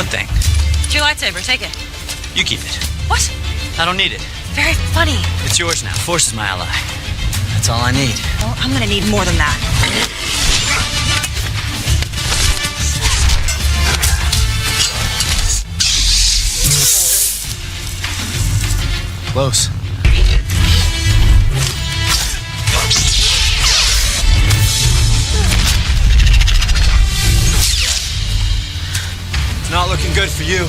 What thing? It's your lightsaber. Take it. You keep it. What? I don't need it. Very funny. It's yours now. Force is my ally. That's all I need. Well, I'm gonna need more than that. Close. It's not looking good for you.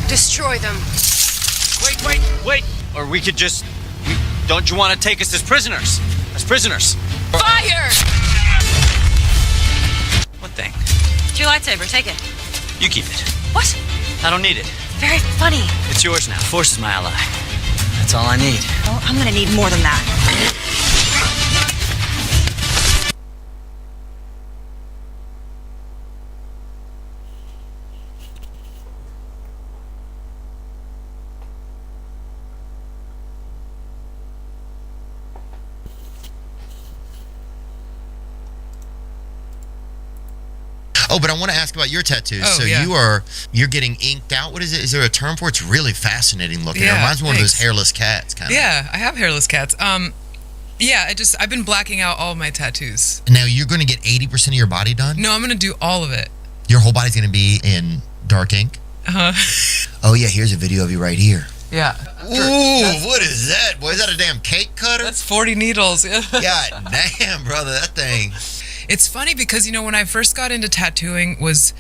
Destroy them. Wait. Or we could just... Don't you want to take us as prisoners? Fire! What thing? It's your lightsaber. Take it. You keep it. What? I don't need it. Very funny. It's yours now. Force is my ally. That's all I need. Well, I'm gonna need more than that. Oh, but I want to ask about your tattoos. Oh, so yeah. you're getting inked out. What is it? Is there a term for it? It's really fascinating looking. Yeah, it reminds me of one of those thanks. hairless cats kind of. Yeah, I have hairless cats. Yeah, I've been blacking out all my tattoos. Now you're going to get 80% of your body done? No, I'm gonna do all of it. Your whole body's going to be in dark ink? Oh yeah, here's a video of you right here. Yeah. Ooh, what is that? Boy, is that a damn cake cutter? That's 40 needles. God damn, brother, that thing. It's funny because, when I first got into tattooing was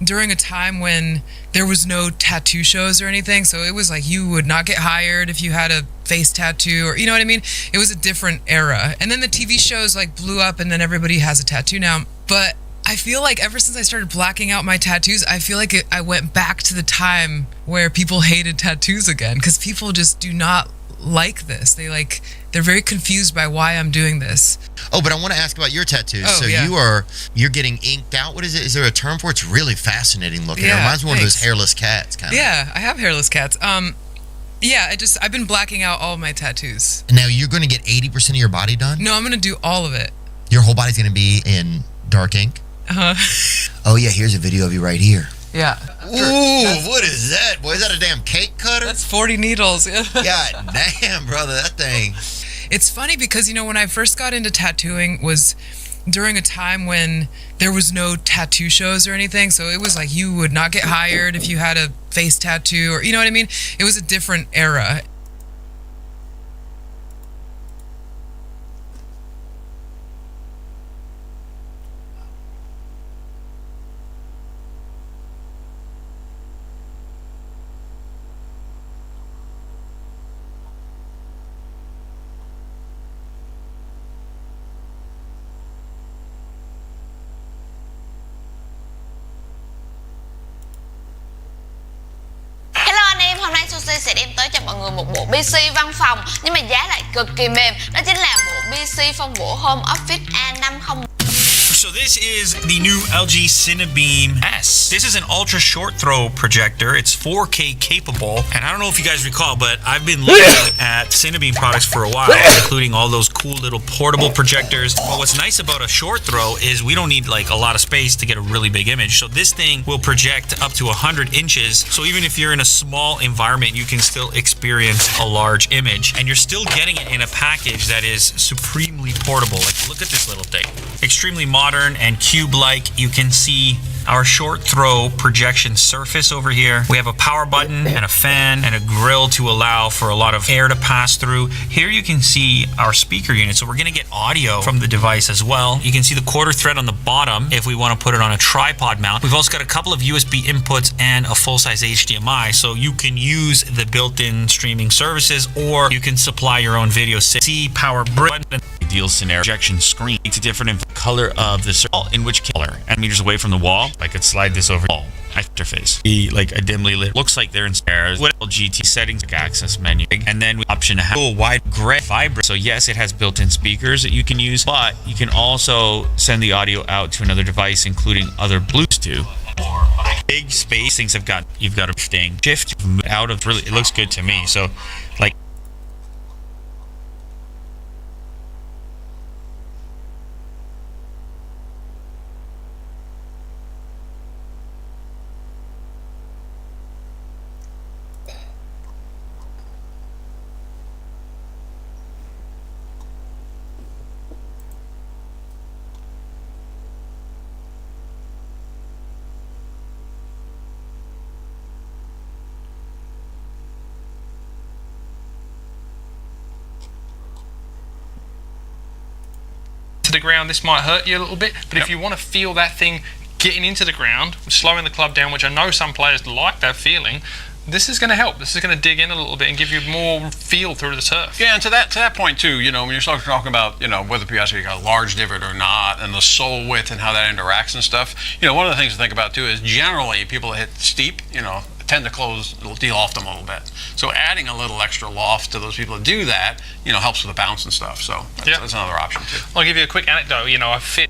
during a time when there was no tattoo shows or anything. So it was like you would not get hired if you had a face tattoo or, you know what I mean? It was a different era. And then the TV shows like blew up and then everybody has a tattoo now. But I feel like ever since I started blacking out my tattoos, I feel like I went back to the time where people hated tattoos again because people just do not like this. They're very confused by why I'm doing this. Oh, but I want to ask about your tattoos. Oh, so yeah. you're getting inked out. What is it? Is there a term for it? It's really fascinating looking. Yeah, it reminds me of one of those thanks. hairless cats kind of. Yeah, I have hairless cats. Yeah, I've been blacking out all my tattoos. Now you're going to get 80% of your body done? No, I'm gonna do all of it. Your whole body's going to be in dark ink? Oh yeah, here's a video of you right here. Yeah. Ooh, what is that? Boy, is that a damn cake cutter? That's 40 needles. God damn, brother, that thing. It's funny because, when I first got into tattooing was during a time when there was no tattoo shows or anything. So it was like you would not get hired if you had a face tattoo or, you know what I mean? It was a different era. Hôm nay Sushi sẽ đem tới cho mọi người một bộ PC văn phòng nhưng mà giá lại cực kỳ mềm. Đó chính là bộ PC phong bổ Home Office A50. So this is the new LG Cinebeam S. This is an ultra short throw projector. It's 4K capable. And I don't know if you guys recall, but I've been looking at Cinebeam products for a while, including all those cool little portable projectors. But what's nice about a short throw is we don't need like a lot of space to get a really big image. So this thing will project up to 100 inches. So even if you're in a small environment, you can still experience a large image. And you're still getting it in a package that is supremely portable. Like, look at this little thing. Extremely modern and cube-like. You can see our short throw projection surface over here. We have a power button and a fan and a grill to allow for a lot of air to pass through. Here you can see our speaker unit. So we're gonna get audio from the device as well. You can see the quarter thread on the bottom if we wanna put it on a tripod mount. We've also got a couple of USB inputs and a full-size HDMI. So you can use the built-in streaming services or you can supply your own video. See power button. Ideal scenario projection screen. It's a different color of the circle, in which color and meters away from the wall. I could slide this over the wall. Interface. Be like a dimly lit. Looks like they're in stairs. With LGT settings, like access menu, and then option to have a wide gray vibrate. So yes, it has built-in speakers that you can use, but you can also send the audio out to another device, including other Bluetooth. big space. Things you've got a thing shift out of really. It looks good to me. So, like. To the ground, this might hurt you a little bit, but if you want to feel that thing getting into the ground, slowing the club down, which I know some players like that feeling, this is going to help. This is going to dig in a little bit and give you more feel through the turf. Yeah, and to that point too, you know, when you're talking about, you know, whether you actually got a large divot or not, and the sole width and how that interacts and stuff, you know, one of the things to think about too is generally people that hit steep, you know, tend to de-loft them a little bit. So adding a little extra loft to those people that do that, you know, helps with the bounce and stuff. So that's another option too. I'll give you a quick anecdote. You know, I fit.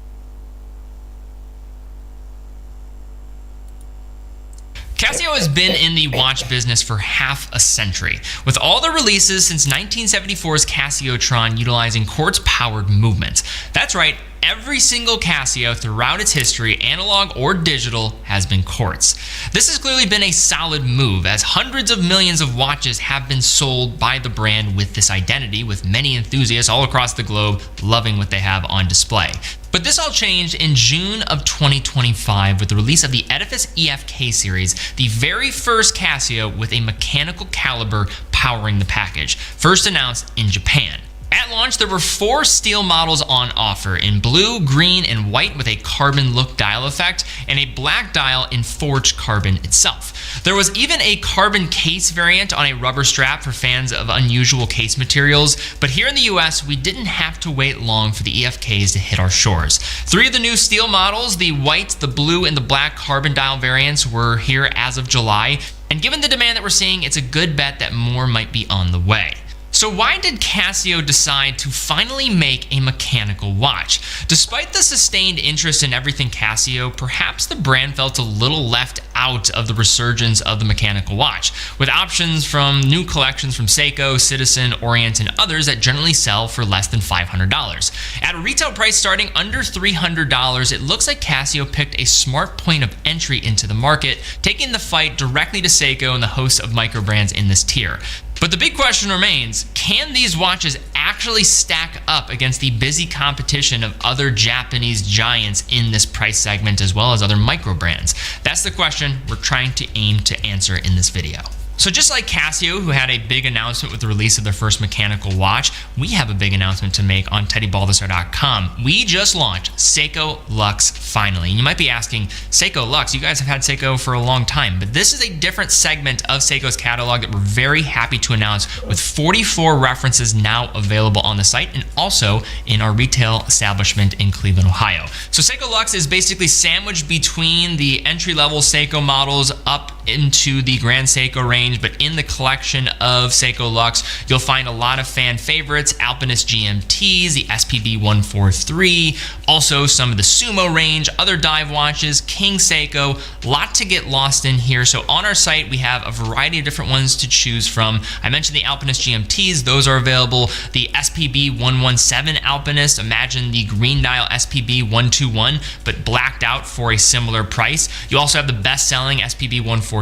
Casio has been in the watch business for half a century, with all the releases since 1974's Casiotron utilizing quartz-powered movements. That's right, every single Casio throughout its history, analog or digital, has been quartz. This has clearly been a solid move, as hundreds of millions of watches have been sold by the brand with this identity, with many enthusiasts all across the globe loving what they have on display. But this all changed in June of 2025 with the release of the Edifice EFK series, the very first Casio with a mechanical caliber powering the package, first announced in Japan. At launch, there were 4 steel models on offer in blue, green, and white with a carbon look dial effect, and a black dial in forged carbon itself. There was even a carbon case variant on a rubber strap for fans of unusual case materials, but here in the US, we didn't have to wait long for the EFKs to hit our shores. 3 of the new steel models, the white, the blue, and the black carbon dial variants, were here as of July, and given the demand that we're seeing, it's a good bet that more might be on the way. So why did Casio decide to finally make a mechanical watch? Despite the sustained interest in everything Casio, perhaps the brand felt a little left out of the resurgence of the mechanical watch, with options from new collections from Seiko, Citizen, Orient, and others that generally sell for less than $500. At a retail price starting under $300, it looks like Casio picked a smart point of entry into the market, taking the fight directly to Seiko and the host of micro brands in this tier. But the big question remains, can these watches actually stack up against the busy competition of other Japanese giants in this price segment, as well as other micro brands? That's the question we're trying to aim to answer in this video. So just like Casio, who had a big announcement with the release of their first mechanical watch, we have a big announcement to make on TeddyBaldassar.com. We just launched Seiko Lux finally. And you might be asking, Seiko Lux, you guys have had Seiko for a long time, but this is a different segment of Seiko's catalog that we're very happy to announce, with 44 references now available on the site and also in our retail establishment in Cleveland, Ohio. So Seiko Lux is basically sandwiched between the entry-level Seiko models up into the Grand Seiko range, but in the collection of Seiko Lux, you'll find a lot of fan favorites, Alpinist GMTs, the SPB 143, also some of the Sumo range, other dive watches, King Seiko, lot to get lost in here. So on our site, we have a variety of different ones to choose from. I mentioned the Alpinist GMTs, those are available. The SPB 117 Alpinist, imagine the green dial SPB 121, but blacked out for a similar price. You also have the best-selling SPB 143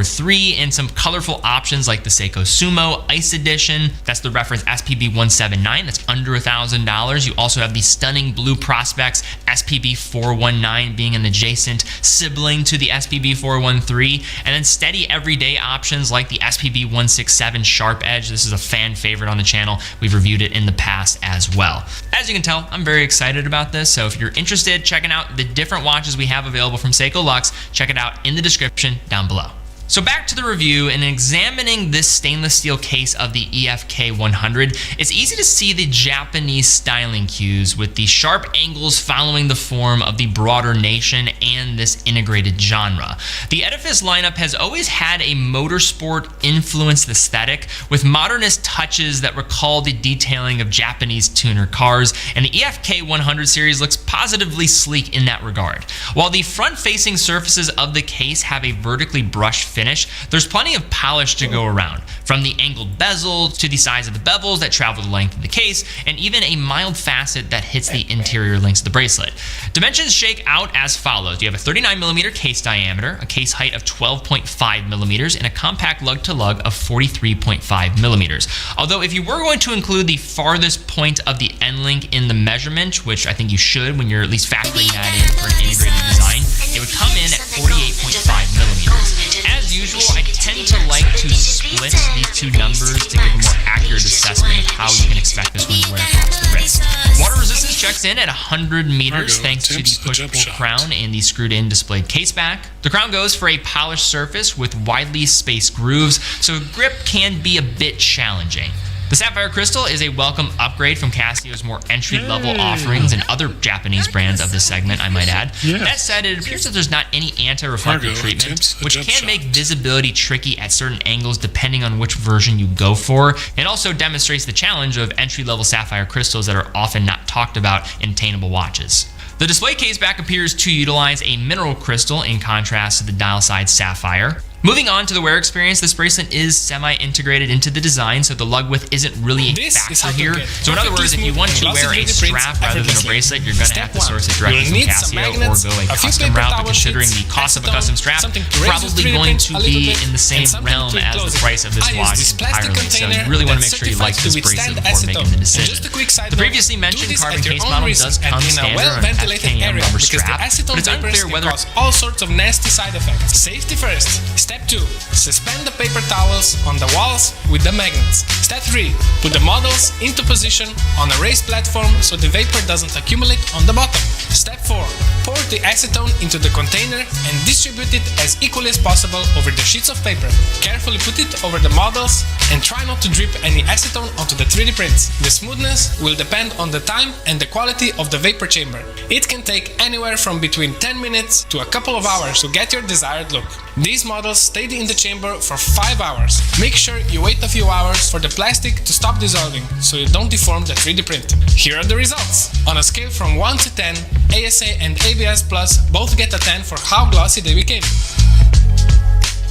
and some colorful options like the Seiko Sumo Ice Edition. That's the reference SPB 179. That's under $1,000. You also have the stunning Blue Prospects SPB 419 being an adjacent sibling to the SPB 413. And then steady everyday options like the SPB 167 Sharp Edge. This is a fan favorite on the channel. We've reviewed it in the past as well. As you can tell, I'm very excited about this. So if you're interested, checking out the different watches we have available from Seiko Lux, check it out in the description down below. So back to the review, and examining this stainless steel case of the EFK 100, it's easy to see the Japanese styling cues with the sharp angles following the form of the broader nation and this integrated genre. The Edifice lineup has always had a motorsport influenced aesthetic with modernist touches that recall the detailing of Japanese tuner cars, and the EFK 100 series looks positively sleek in that regard. While the front-facing surfaces of the case have a vertically brushed finish, there's plenty of polish to go around, from the angled bezel to the size of the bevels that travel the length of the case, and even a mild facet that hits the interior links of the bracelet. Dimensions shake out as follows. You have a 39mm case diameter, a case height of 12.5mm, and a compact lug-to-lug of 43.5mm. Although if you were going to include the farthest point of the end link in the measurement, which I think you should when you're at least factoring that in for an integrated design, it would come in at 48.5mm. As usual, I tend to like to split these two numbers to give a more accurate assessment of how you can expect this one to wear across the wrist. Water resistance checks in at 100 meters thanks to the push-pull crown and the screwed-in displayed case back. The crown goes for a polished surface with widely spaced grooves, so grip can be a bit challenging. The Sapphire Crystal is a welcome upgrade from Casio's more entry-level offerings and other Japanese brands of this segment, I might add. That said, it appears that there's not any anti-reflective treatment, which can make visibility tricky at certain angles depending on which version you go for. It also demonstrates the challenge of entry-level Sapphire Crystals that are often not talked about in attainable watches. The display case back appears to utilize a mineral crystal in contrast to the dial-side Sapphire. Moving on to the wear experience, this bracelet is semi-integrated into the design, so the lug width isn't really a factor here. So in other words, if you want to wear a strap rather than a bracelet, you're going to have to source it directly from Casio or go a custom route, but considering the cost of a custom strap, probably going to be in the same realm as the price of this watch entirely. So you really want to make sure you like this bracelet before making the decision. The previously mentioned carbon case model does come standard on an FKM rubber strap, but it's unclear whether all sorts of nasty side effects. Safety first. Step 2. Suspend the paper towels on the walls with the magnets. Step 3. Put the models into position on a raised platform so the vapor doesn't accumulate on the bottom. Step 4. Pour the acetone into the container and distribute it as equally as possible over the sheets of paper. Carefully put it over the models and try not to drip any acetone onto the 3D prints. The smoothness will depend on the time and the quality of the vapor chamber. It can take anywhere from between 10 minutes to a couple of hours to get your desired look. These models stayed in the chamber for 5 hours. Make sure you wait a few hours for the plastic to stop dissolving so you don't deform the 3D print. Here are the results. On a scale from 1 to 10, ASA and ABS Plus both get a 10 for how glossy they became.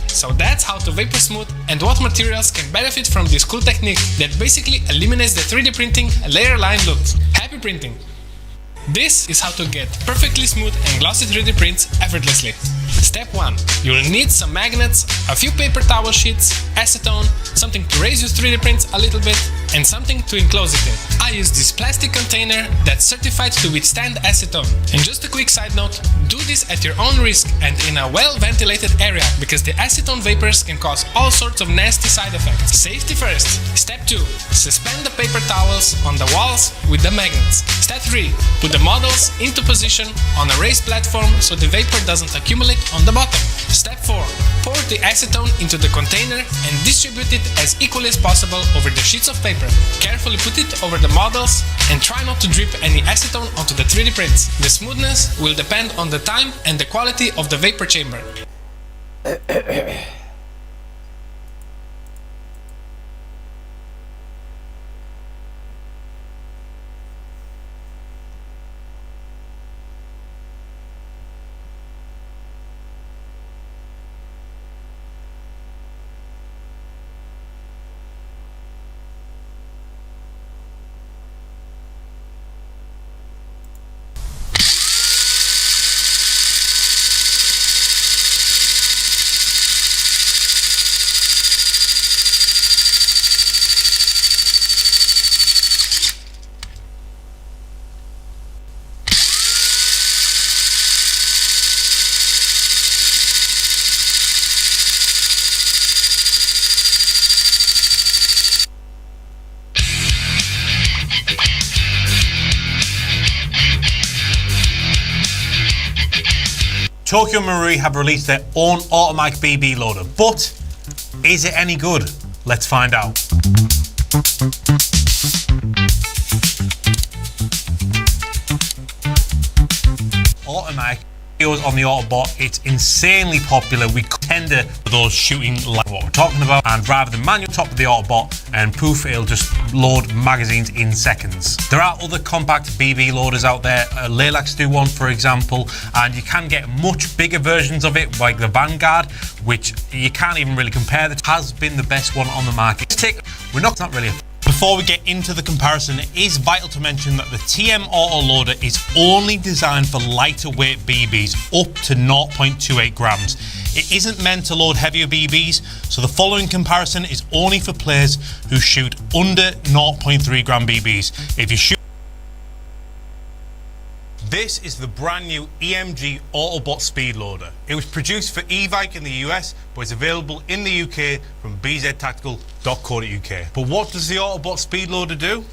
So that's how to vapor smooth and what materials can benefit from this cool technique that basically eliminates the 3D printing layer line look. Happy printing! This is how to get perfectly smooth and glossy 3D prints effortlessly. Step 1. You'll need some magnets, a few paper towel sheets, acetone, something to raise your 3D prints a little bit, and something to enclose it in. I use this plastic container that's certified to withstand acetone. And just a quick side note, do this at your own risk and in a well-ventilated area because the acetone vapors can cause all sorts of nasty side effects. Safety first. Step 2. Suspend the paper towels on the walls with the magnets. Step 3. Put the models into position on a raised platform so the vapor doesn't accumulate on the bottom. Step 4. Pour the acetone into the container and distribute it as equally as possible over the sheets of paper. Carefully put it over the models and try not to drip any acetone onto the 3D prints. The smoothness will depend on the time and the quality of the vapor chamber. Tokyo Marui have released their own automatic BB loader, but is it any good? Let's find out. Automatic on the Autobot, it's insanely popular. We tender for those shooting like what we're talking about, and rather than manual top of the Autobot and poof, it'll just load magazines in seconds. There are other compact BB loaders out there. Lilacs do one, for example, and you can get much bigger versions of it, like the Vanguard, which you can't even really compare. That has been the best one on the market. We're not really. Before we get into the comparison, it is vital to mention that the TM Auto Loader is only designed for lighter weight BBs up to 0.28 grams. It isn't meant to load heavier BBs, so the following comparison is only for players who shoot under 0.3 gram BBs. If you shoot This is the brand new EMG Autobot Speed Loader. It was produced for Evike in the US, but it's available in the UK from bztactical.co.uk. But what does the Autobot Speed Loader do?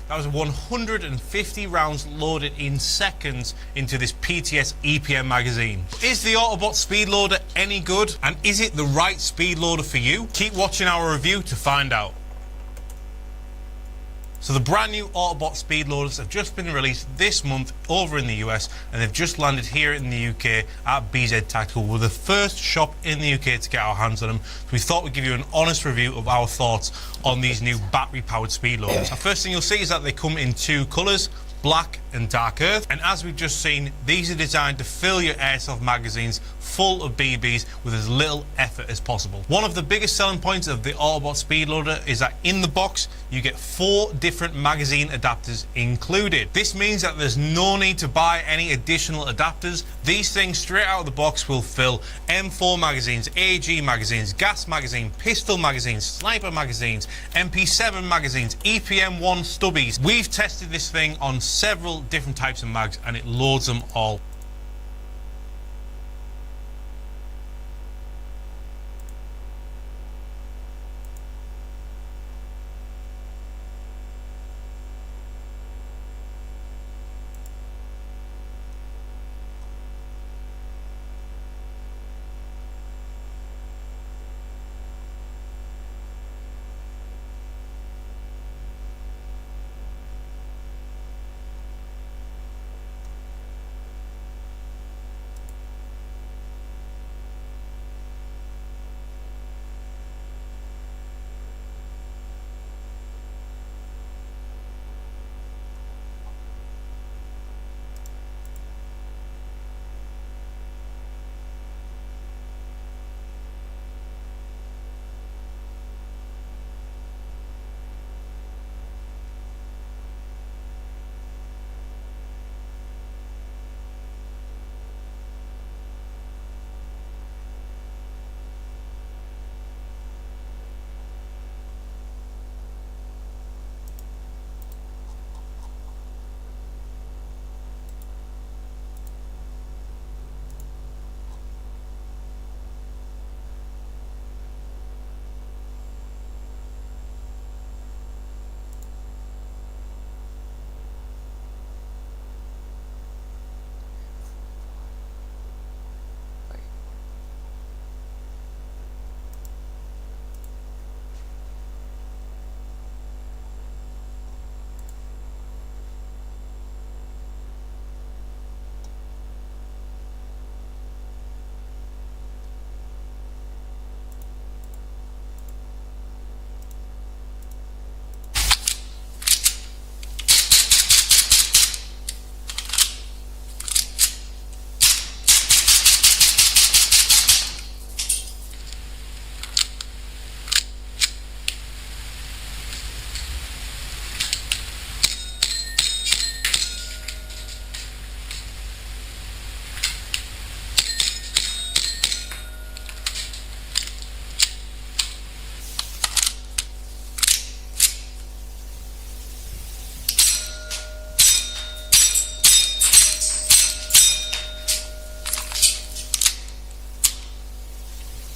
That was 150 rounds loaded in seconds into this PTS EPM magazine. Is the Autobot Speed Loader any good? And is it the right speed loader for you? Keep watching our review to find out. So the brand new Autobot Speed Loaders have just been released this month over in the US, and they've just landed here in the UK at BZ Tactical. We're the first shop in the UK to get our hands on them, so we thought we'd give you an honest review of our thoughts on these new battery powered speed loaders. The first thing you'll see is that they come in two colours, black and dark earth, and as we've just seen, these are designed to fill your airsoft magazines full of BBs with as little effort as possible. One of the biggest selling points of the Autobot Speed Loader is that in the box you get 4 different magazine adapters included. This means that there's no need to buy any additional adapters. These things straight out of the box will fill M4 magazines, AG magazines, gas magazine, pistol magazines, sniper magazines, MP7 magazines, EPM1 stubbies. We've tested this thing on several different types of mags and it loads them all.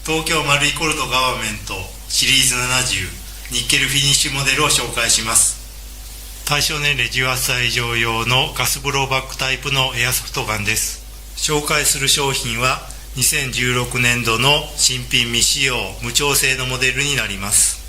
Tokyo Marui Cold Government シリーズ70ニッケルフィニッシュモデルを紹介します。対象年齢18歳以上用のガスブローバックタイプのエアソフトガンです。紹介する商品は2016年度の新品未使用無調整のモデルになります。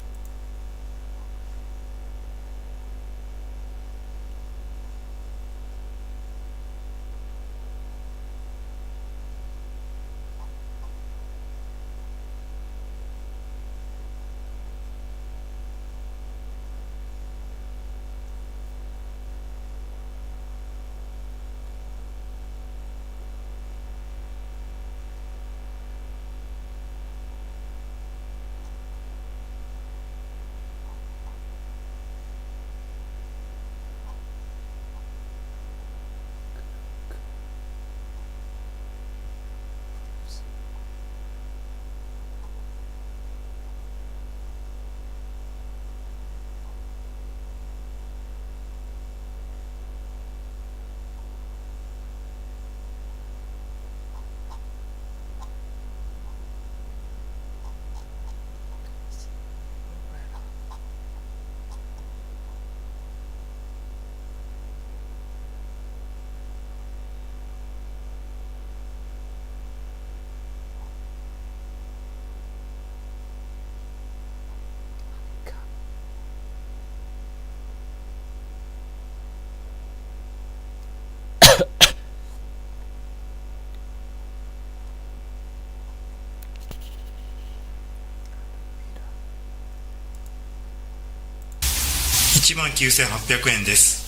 19,800円です。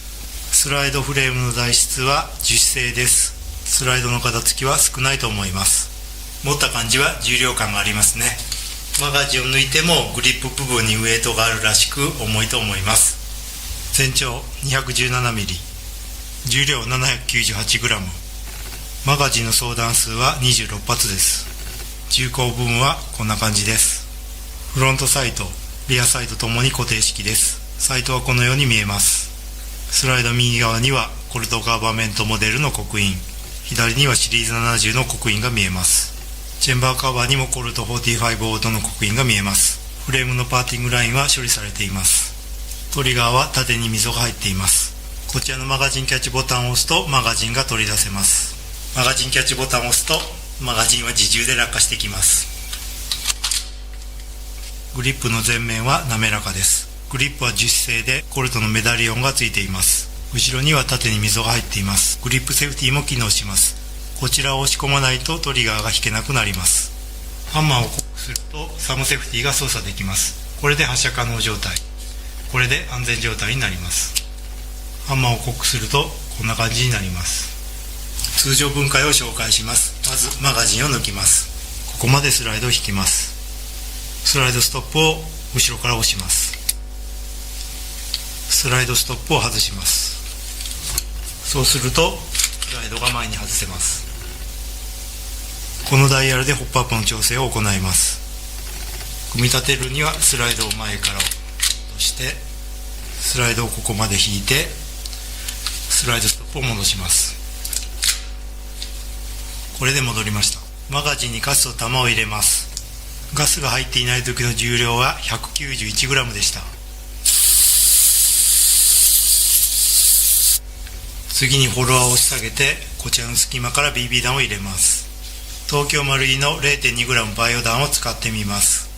スライドフレームの材質は樹脂製です。スライドの片付きは少ないと思います。持った感じは重量感がありますね。マガジンを抜いてもグリップ部分にウエイトがあるらしく重いと思います。全長 217mm、 重量 798g、 マガジンの総弾数は26発です。銃口部分はこんな感じです。フロントサイト、リアサイトともに固定式です。サイトはこのように見えます。スライド右側にはコルトガバメントモデルの刻印、左にはシリーズ70の刻印が見えます。チェンバーカバーにもコルト45オートの刻印が見えます。フレームのパーティングラインは処理されています。トリガーは縦に溝が入っています。こちらのマガジンキャッチボタンを押すとマガジンが取り出せます。マガジンキャッチボタンを押すとマガジンは自重で落下してきます。グリップの前面は滑らかです。グリップは樹脂製でコルトのメダリオンがついています。後ろには縦に溝が入っています。グリップセーフティーも機能します。こちらを押し込まないとトリガーが引けなくなります。ハンマーをコックするとサムセーフティーが操作できます。これで発射可能状態、これで安全状態になります。ハンマーをコックするとこんな感じになります。通常分解を紹介します。まずマガジンを抜きます。ここまでスライドを引きます。スライドストップを後ろから押します。スライドストップを外します。そうするとスライドが前に外せます。このダイヤルでホップアップの調整を行います。組み立てるにはスライドを前から落としてスライドをここまで引いてスライドストップを戻します。これで戻りました。マガジンにガスと弾を入れます。ガスが入っていない時の重量は 191g でした。次にフォロワーを押し下げてこちらの隙間から BB 弾を入れます。東京マルイの 0.2g バイオ弾を使ってみます。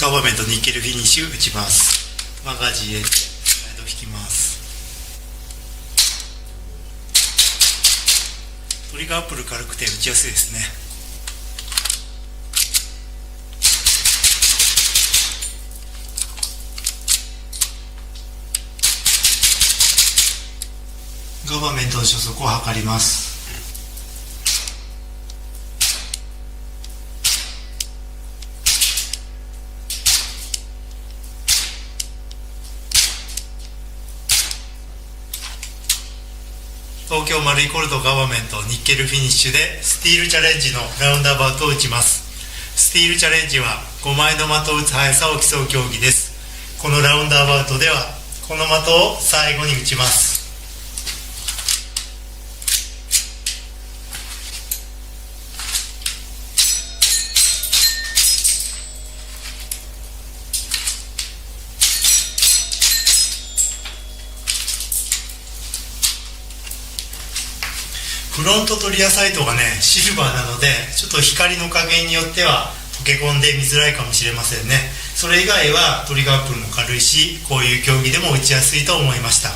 ガバメントニッケルフィニッシュ打ちます。マガジンへスライド引きます。トリガーアップル軽くて打ちやすいですね。ガバメントの初速を測ります。東京マルイコルトガバメントニッケルフィニッシュでスティールチャレンジのラウンドアバウトを打ちます。スティールチャレンジは5枚の的を打つ速さを競う競技です。このラウンドアバウトではこの的を最後に打ちます。フロントとリアサイドがねシルバーなのでちょっと光の加減によっては溶け込んで見づらいかもしれませんね。それ以外はトリガープルも軽いし、こういう競技でも打ちやすいと思いました。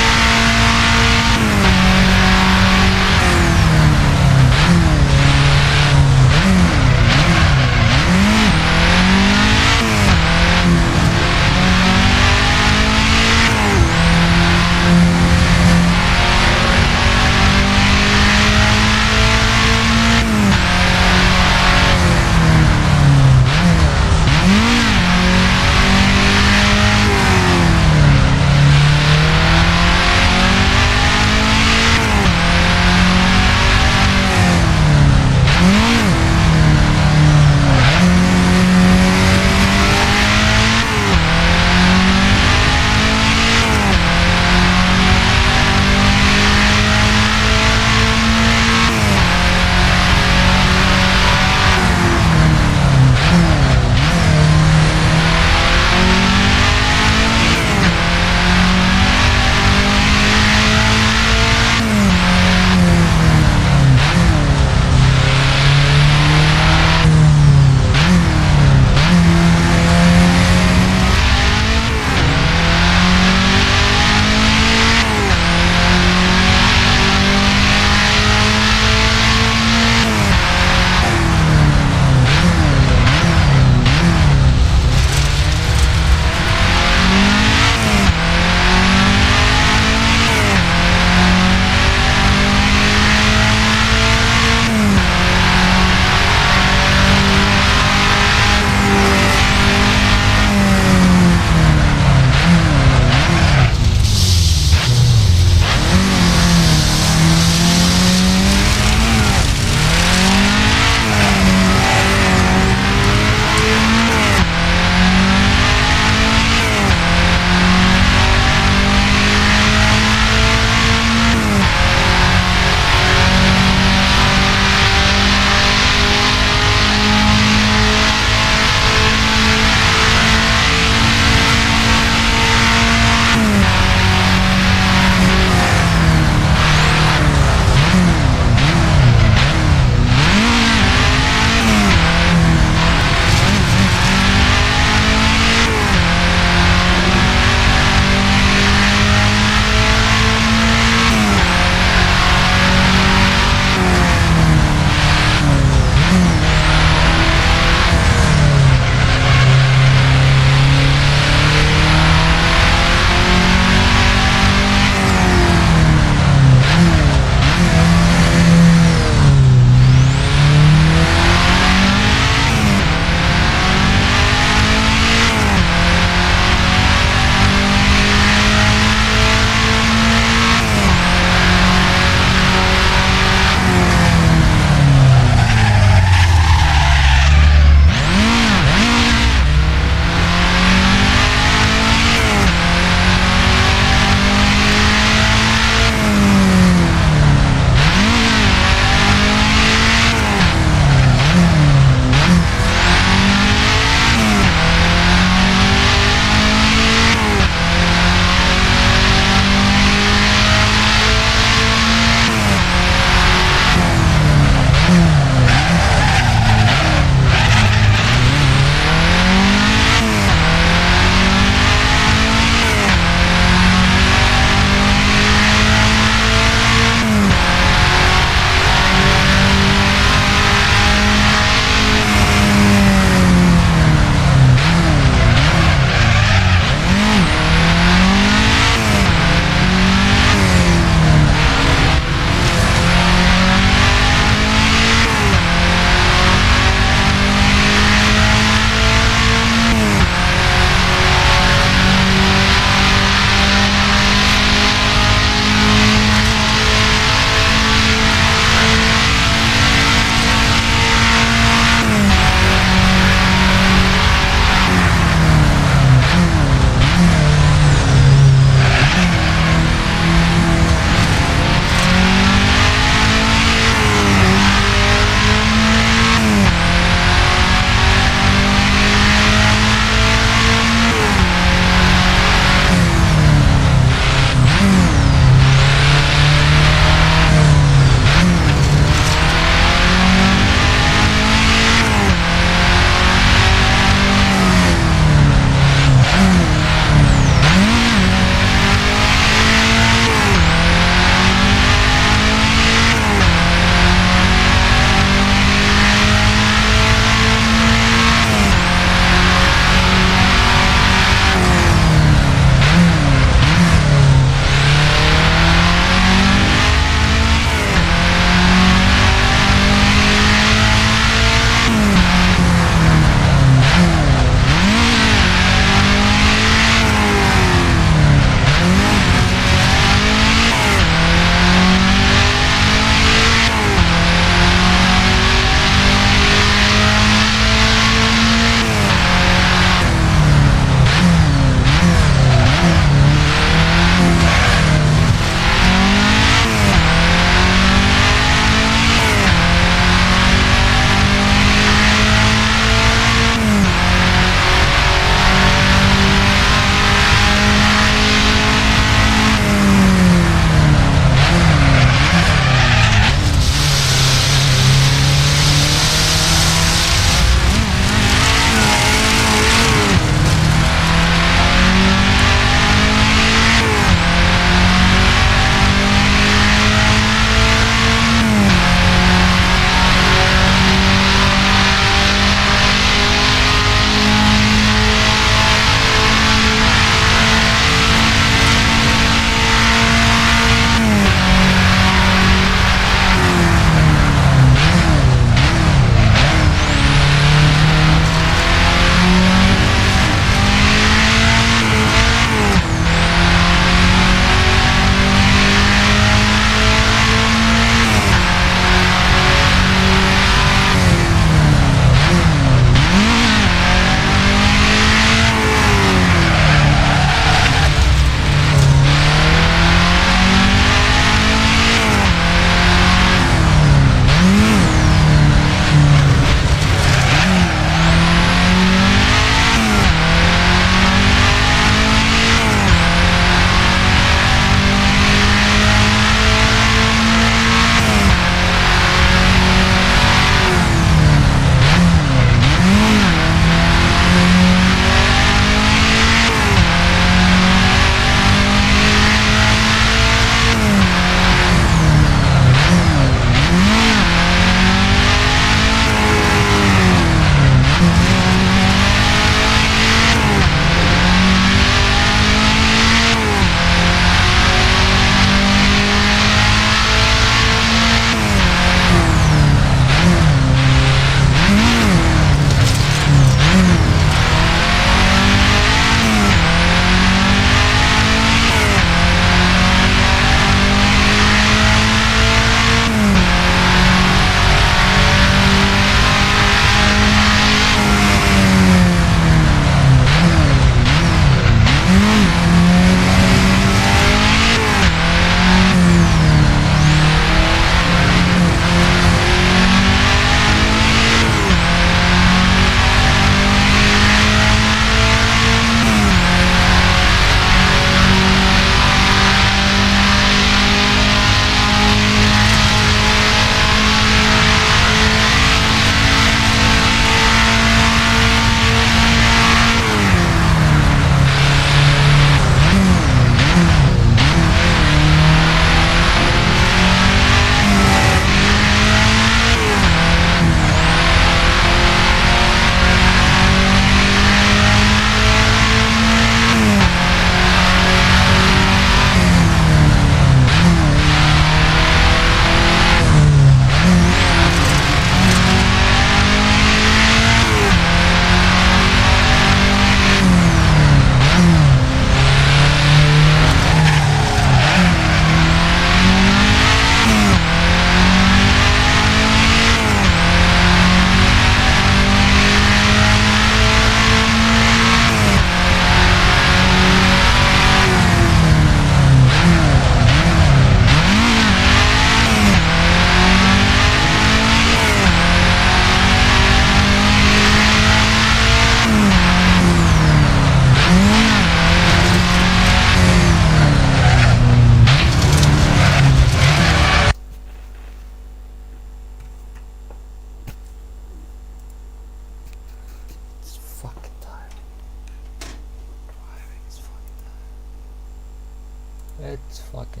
Let's fucking